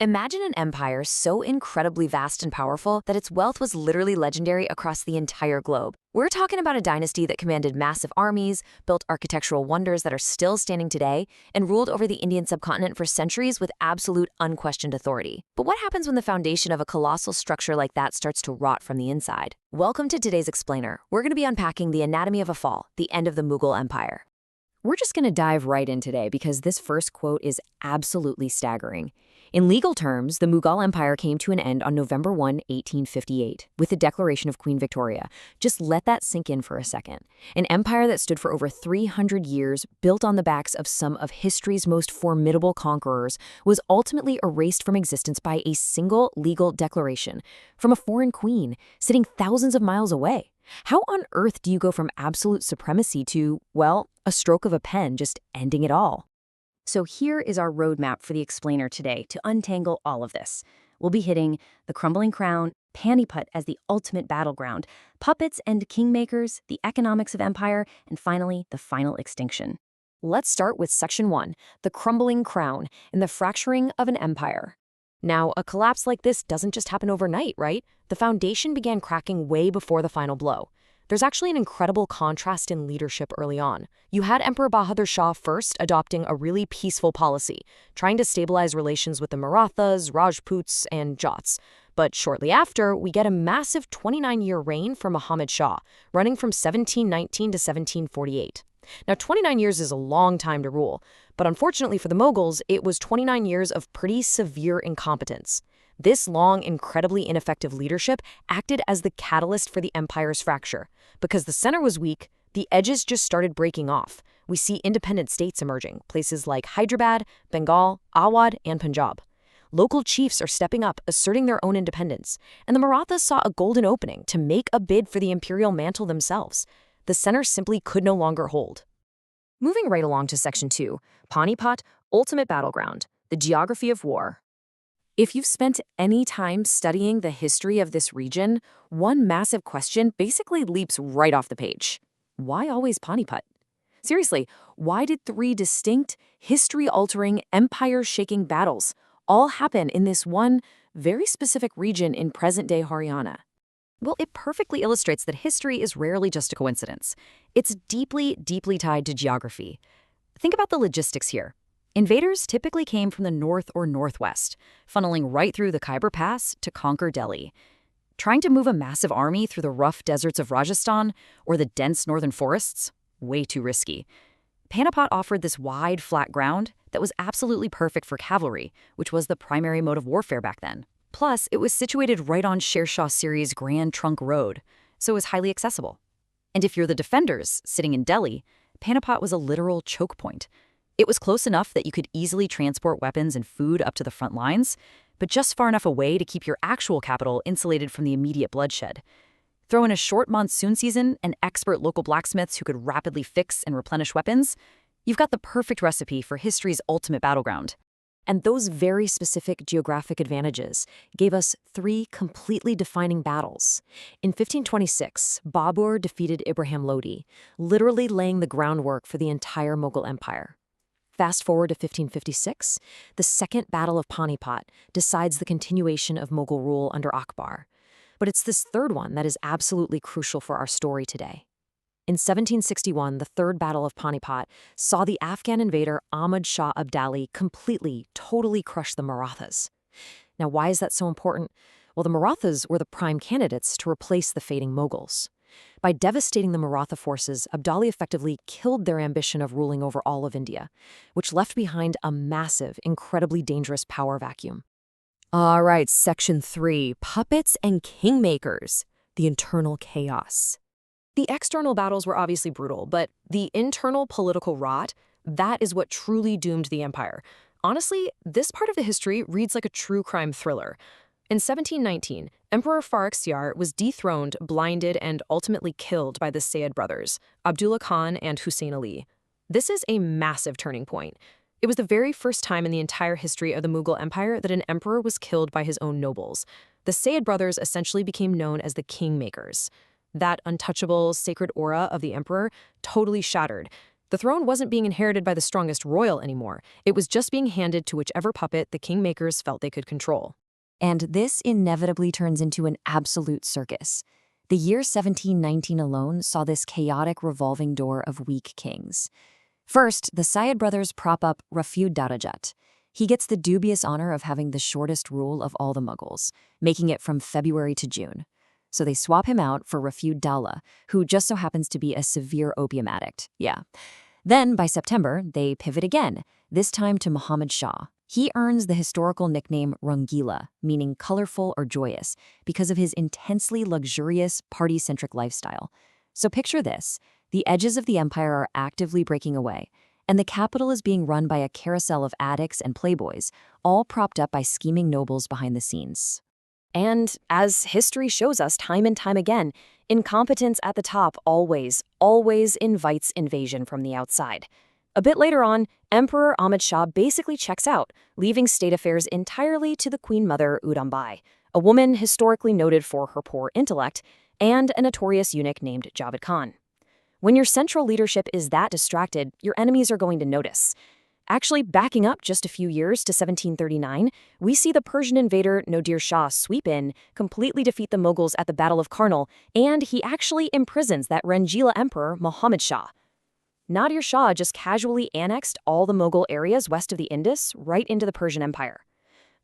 Imagine an empire so incredibly vast and powerful that its wealth was literally legendary across the entire globe. We're talking about a dynasty that commanded massive armies, built architectural wonders that are still standing today, and ruled over the Indian subcontinent for centuries with absolute unquestioned authority. But what happens when the foundation of a colossal structure like that starts to rot from the inside? Welcome to today's Explainer. We're going to be unpacking the anatomy of a fall, the end of the Mughal Empire. We're just going to dive right in today because this first quote is absolutely staggering. In legal terms, the Mughal Empire came to an end on November 1, 1858, with the declaration of Queen Victoria. Just let that sink in for a second. An empire that stood for over 300 years, built on the backs of some of history's most formidable conquerors, was ultimately erased from existence by a single legal declaration from a foreign queen sitting thousands of miles away. How on earth do you go from absolute supremacy to, well, a stroke of a pen just ending it all? So here is our roadmap for the Explainer today to untangle all of this. We'll be hitting the crumbling crown, Panipat as the ultimate battleground, puppets and kingmakers, the economics of empire, and finally, the final extinction. Let's start with Section 1, the crumbling crown and the fracturing of an empire. Now, a collapse like this doesn't just happen overnight, right? The foundation began cracking way before the final blow. There's actually an incredible contrast in leadership early on. You had Emperor Bahadur Shah first adopting a really peaceful policy, trying to stabilize relations with the Marathas, Rajputs, and Jats. But shortly after, we get a massive 29-year reign for Muhammad Shah, running from 1719 to 1748. Now, 29 years is a long time to rule, but unfortunately for the Mughals, it was 29 years of pretty severe incompetence. This long, incredibly ineffective leadership acted as the catalyst for the empire's fracture. Because the center was weak, the edges just started breaking off. We see independent states emerging, places like Hyderabad, Bengal, Awadh, and Punjab. Local chiefs are stepping up, asserting their own independence, and the Marathas saw a golden opening to make a bid for the imperial mantle themselves. The center simply could no longer hold. Moving right along to Section 2, Panipat, Ultimate Battleground, the Geography of War. If you've spent any time studying the history of this region, one massive question basically leaps right off the page. Why always Panipat? Seriously, why did three distinct, history-altering, empire-shaking battles all happen in this one, very specific region in present-day Haryana? Well, it perfectly illustrates that history is rarely just a coincidence. It's deeply, deeply tied to geography. Think about the logistics here. Invaders typically came from the north or northwest, funneling right through the Khyber Pass to conquer Delhi. Trying to move a massive army through the rough deserts of Rajasthan or the dense northern forests? Way too risky. Panipat offered this wide, flat ground that was absolutely perfect for cavalry, which was the primary mode of warfare back then. Plus, it was situated right on Sher Shah Suri's Grand Trunk Road, so it was highly accessible. And if you're the defenders sitting in Delhi, Panipat was a literal choke point. It was close enough that you could easily transport weapons and food up to the front lines, but just far enough away to keep your actual capital insulated from the immediate bloodshed. Throw in a short monsoon season and expert local blacksmiths who could rapidly fix and replenish weapons, you've got the perfect recipe for history's ultimate battleground. And those very specific geographic advantages gave us three completely defining battles. In 1526, Babur defeated Ibrahim Lodi, literally laying the groundwork for the entire Mughal Empire. Fast forward to 1556, the Second Battle of Panipat decides the continuation of Mughal rule under Akbar. But it's this third one that is absolutely crucial for our story today. In 1761, the Third Battle of Panipat saw the Afghan invader Ahmad Shah Abdali completely, totally crush the Marathas. Now, why is that so important? Well, the Marathas were the prime candidates to replace the fading Mughals. By devastating the Maratha forces, Abdali effectively killed their ambition of ruling over all of India, which left behind a massive, incredibly dangerous power vacuum. All right, Section 3, Puppets and Kingmakers, the internal chaos. The external battles were obviously brutal, but the internal political rot, that is what truly doomed the empire. Honestly, this part of the history reads like a true crime thriller. In 1719, Emperor Farrukhsiyar was dethroned, blinded, and ultimately killed by the Sayyid brothers, Abdullah Khan and Hussein Ali. This is a massive turning point. It was the very first time in the entire history of the Mughal Empire that an emperor was killed by his own nobles. The Sayyid brothers essentially became known as the kingmakers. That untouchable, sacred aura of the emperor totally shattered, The throne wasn't being inherited by the strongest royal anymore. It was just being handed to whichever puppet the kingmakers felt they could control. And this inevitably turns into an absolute circus. The year 1719 alone saw this chaotic revolving door of weak kings. First, the Sayyid brothers prop up Rafud Darajat. He gets the dubious honor of having the shortest rule of all the Mughals, making it from February to June. So they swap him out for Rafud Dawla, who just so happens to be a severe opium addict. Yeah. Then, by September, they pivot again, this time to Muhammad Shah. He earns the historical nickname Rangila, meaning colorful or joyous, because of his intensely luxurious, party-centric lifestyle. So picture this. The edges of the empire are actively breaking away, and the capital is being run by a carousel of addicts and playboys, all propped up by scheming nobles behind the scenes. And as history shows us time and time again, incompetence at the top always invites invasion from the outside. A bit later on, Emperor Ahmad Shah basically checks out, leaving state affairs entirely to the Queen Mother Udambai, a woman historically noted for her poor intellect, and a notorious eunuch named Javad Khan. When your central leadership is that distracted, your enemies are going to notice. Actually, backing up just a few years to 1739, we see the Persian invader Nadir Shah sweep in, completely defeat the Mughals at the Battle of Karnal, and he actually imprisons that Rangila emperor Muhammad Shah. Nadir Shah just casually annexed all the Mughal areas west of the Indus right into the Persian Empire.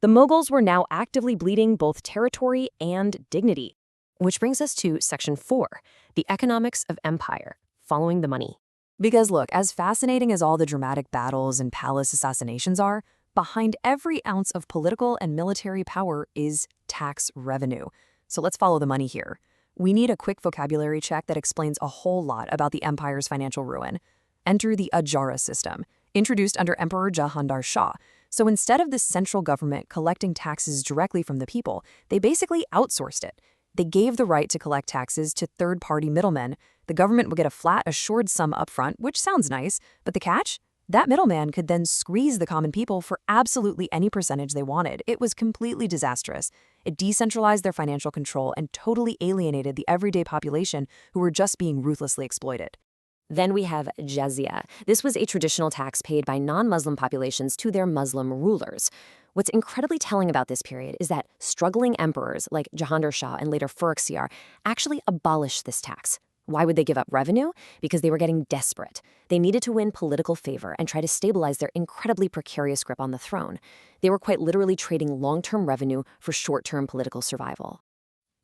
The Mughals were now actively bleeding both territory and dignity. Which brings us to Section 4, the economics of empire, following the money. Because look, as fascinating as all the dramatic battles and palace assassinations are, behind every ounce of political and military power is tax revenue. So let's follow the money here. We need a quick vocabulary check that explains a whole lot about the empire's financial ruin. Enter the Ajara system, introduced under Emperor Jahandar Shah. So instead of the central government collecting taxes directly from the people, they basically outsourced it. They gave the right to collect taxes to third-party middlemen. The government would get a flat, assured sum upfront, which sounds nice, but the catch? That middleman could then squeeze the common people for absolutely any percentage they wanted. It was completely disastrous. It decentralized their financial control and totally alienated the everyday population who were just being ruthlessly exploited. Then we have jizya. This was a traditional tax paid by non-Muslim populations to their Muslim rulers. What's incredibly telling about this period is that struggling emperors like Jahandar Shah and later Farrukhsiyar actually abolished this tax. Why would they give up revenue? Because they were getting desperate. They needed to win political favor and try to stabilize their incredibly precarious grip on the throne. They were quite literally trading long-term revenue for short-term political survival.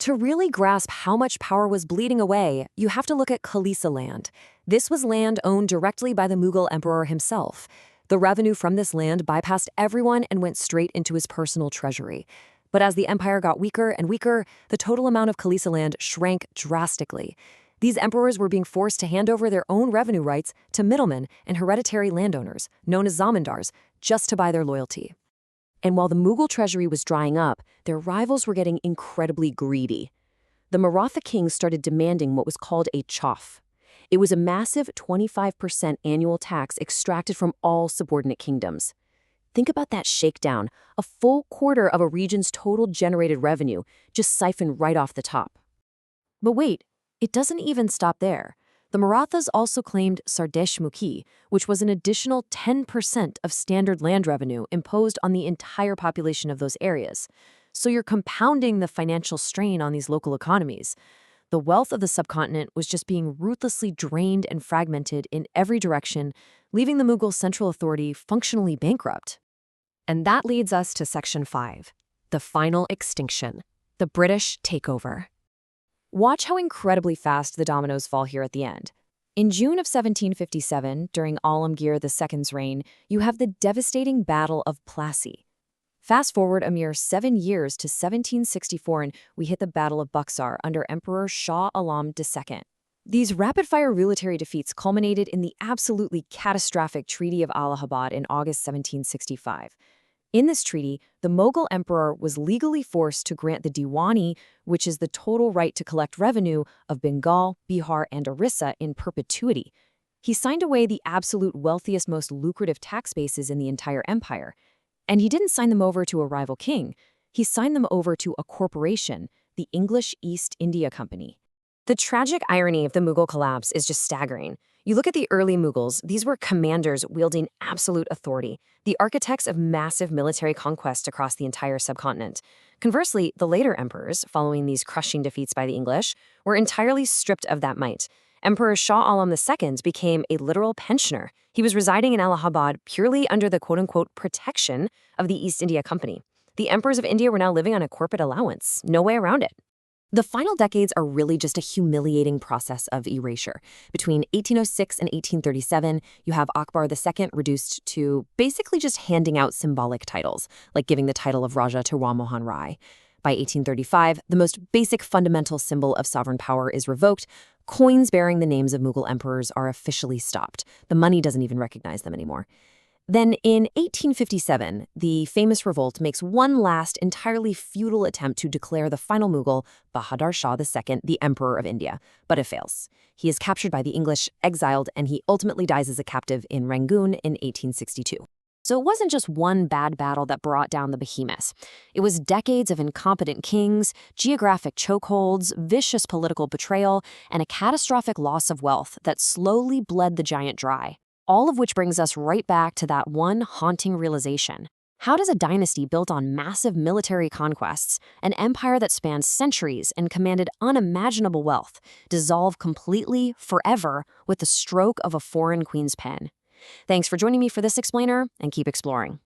To really grasp how much power was bleeding away, you have to look at Khalisa land. This was land owned directly by the Mughal emperor himself. The revenue from this land bypassed everyone and went straight into his personal treasury. But as the empire got weaker and weaker, the total amount of Khalisa land shrank drastically. These emperors were being forced to hand over their own revenue rights to middlemen and hereditary landowners, known as zamindars, just to buy their loyalty. And while the Mughal treasury was drying up, their rivals were getting incredibly greedy. The Maratha kings started demanding what was called a chauf. It was a massive 25% annual tax extracted from all subordinate kingdoms. Think about that shakedown, a full quarter of a region's total generated revenue just siphoned right off the top. But wait, it doesn't even stop there. The Marathas also claimed Sardesh Mukhi, which was an additional 10% of standard land revenue imposed on the entire population of those areas. So you're compounding the financial strain on these local economies. The wealth of the subcontinent was just being ruthlessly drained and fragmented in every direction, leaving the Mughal central authority functionally bankrupt. And that leads us to Section 5, the final extinction, the British takeover. Watch how incredibly fast the dominoes fall here at the end. In June of 1757, during Alamgir II's reign, you have the devastating Battle of Plassey. Fast forward a mere 7 years to 1764 and we hit the Battle of Buxar under Emperor Shah Alam II. These rapid-fire military defeats culminated in the absolutely catastrophic Treaty of Allahabad in August 1765. In this treaty, the Mughal emperor was legally forced to grant the Diwani, which is the total right to collect revenue, of Bengal, Bihar, and Orissa in perpetuity. He signed away the absolute wealthiest, most lucrative tax bases in the entire empire. And he didn't sign them over to a rival king. He signed them over to a corporation, the English East India Company. The tragic irony of the Mughal collapse is just staggering. You look at the early Mughals, these were commanders wielding absolute authority, the architects of massive military conquest across the entire subcontinent. Conversely, the later emperors, following these crushing defeats by the English, were entirely stripped of that might. Emperor Shah Alam II became a literal pensioner. He was residing in Allahabad purely under the quote-unquote protection of the East India Company. The emperors of India were now living on a corporate allowance. No way around it. The final decades are really just a humiliating process of erasure. Between 1806 and 1837, you have Akbar II reduced to basically just handing out symbolic titles, like giving the title of Raja to Ram Mohan Rai. By 1835, the most basic fundamental symbol of sovereign power is revoked. Coins bearing the names of Mughal emperors are officially stopped. The money doesn't even recognize them anymore. Then in 1857, the famous revolt makes one last entirely futile attempt to declare the final Mughal, Bahadur Shah II, the Emperor of India, but it fails. He is captured by the English, exiled, and he ultimately dies as a captive in Rangoon in 1862. So it wasn't just one bad battle that brought down the behemoth. It was decades of incompetent kings, geographic chokeholds, vicious political betrayal, and a catastrophic loss of wealth that slowly bled the giant dry. All of which brings us right back to that one haunting realization. How does a dynasty built on massive military conquests, an empire that spanned centuries and commanded unimaginable wealth, dissolve completely, forever, with the stroke of a foreign queen's pen? Thanks for joining me for this explainer, and keep exploring.